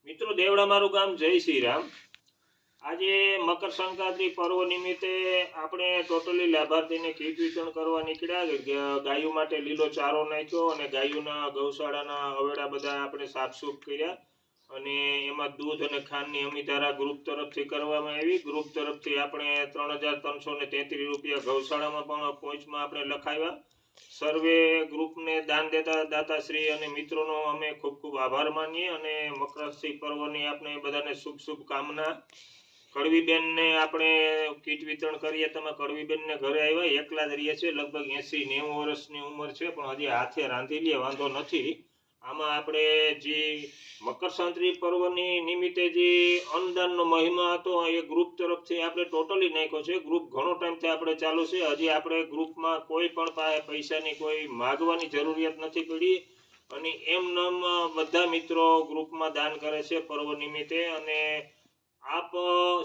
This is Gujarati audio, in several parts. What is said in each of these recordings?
મિત્રો દેવડા મારું ગામ જય શ્રી રામ। આજે મકર સંક્રાંતિ પર્વ નિમિત્તે આપણે ટોટલી લાભાર્થીને કીટ વિતરણ કરવા નીકળ્યા। ગાયો માટે લીલો ચારો નાખ્યો અને ગાયોના ગૌશાળાના અવેડા બધા આપણે સાફસૂફ કર્યા અને એમાં દૂધ અને ખાંડની અમીધારા ગ્રુપ તરફથી કરવામાં આવી। ગ્રુપ તરફથી આપણે 3333 રૂપિયા ગૌશાળામાં પણ પહોંચમાં આપણે લખાવ્યા। સર્વે ગ્રુપને દાન દેતા દાતાશ્રી અને મિત્રોનો અમે ખૂબ ખૂબ આભાર માનીએ અને મકરસી પર્વની આપણે બધાને શુભ શુભ કામના। કડવીબેનને આપણે કીટ વિતરણ કરીએ। તમે કડવીબેનને ઘરે આવ્યા, એકલા જ રહીએ છે, લગભગ 80-90 વર્ષની ઉંમર છે, પણ હજી હાથે રાંધી લે વાંધો નથી। આમાં આપણે જે મકર સંક્રાંતિ પર્વની નિમિત્તે જે અન્નદાનનો મહિમા હતો એ ગ્રુપ તરફથી આપણે ટોટલી નાખ્યો છે। ગ્રુપ ઘણો ટાઈમથી આપણે ચાલુ છે, હજી આપણે ગ્રુપમાં કોઈ પણ પાસે પૈસાની કોઈ માગવાની જરૂરિયાત નથી પડી અને એમનેમ બધા મિત્રો ગ્રુપમાં દાન કરે છે પર્વ નિમિત્તે। અને આપ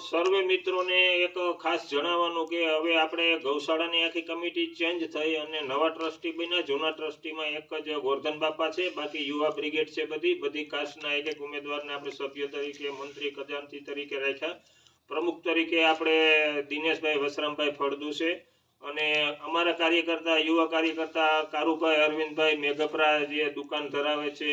સર્વે મિત્રોને એક ખાસ જણાવવાનું કે હવે આપણે ગૌશાળાની આખી કમિટી ચેન્જ થઈ અને નવા ટ્રસ્ટી બન્યા। જૂના ટ્રસ્ટીમાં એક જ ગોરધન બાપા છે, બાકી યુવા બ્રિગેડ છે। બધી કાસ્ટના એક ઉમેદવારને આપણે સભ્ય તરીકે, મંત્રી ખજાનચી તરીકે રાખ્યા। પ્રમુખ તરીકે આપણે દિનેશભાઈ વસરામભાઈ ફળદુ છે અને અમારા કાર્યકર્તા, યુવા કાર્યકર્તા કારુભાઈ, અરવિંદભાઈ મેઘપરા જે દુકાન ધરાવે છે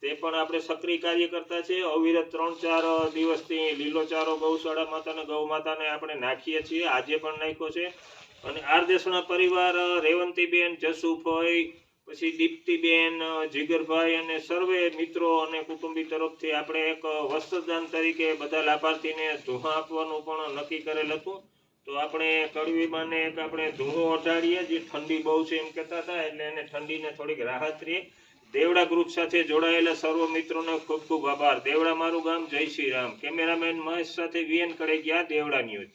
તે પણ આપણે સક્રિય કાર્યકર્તા છે। અવિરત 3-4 દિવસથી લીલો ચારો ગૌશાળા માતાને, ગૌ માતાને આપણે નાખીએ છીએ, આજે પણ નાખ્યો છે। અને આરદેશના પરિવાર રેવંતીબેન, જસુભાઈ, પછી દીપ્તિબેન, જીગરભાઈ અને સર્વે મિત્રો અને કુટુંબી તરફથી આપણે એક વસ્ત્રદાન તરીકે બધા લાભાર્થીને ધુઆ આપવાનું પણ નક્કી કરેલ હતું। તો આપણે કડવીમાંને એક આપણે ધુઓ ઓઢાડીએ, જે ઠંડી બહુ છે એમ કહેતા હતા, એટલે એને ઠંડીને થોડીક રાહત રહે। દેવડા ગ્રુપ સાથે જોડાયેલા સર્વ મિત્રોને ખૂબ ખૂબ આભાર। દેવડા મારું ગામ, જય શ્રી રામ। કેમેરામેન મહેશ સાથે વીએન કડેગિયા, દેવડા ન્યૂઝ।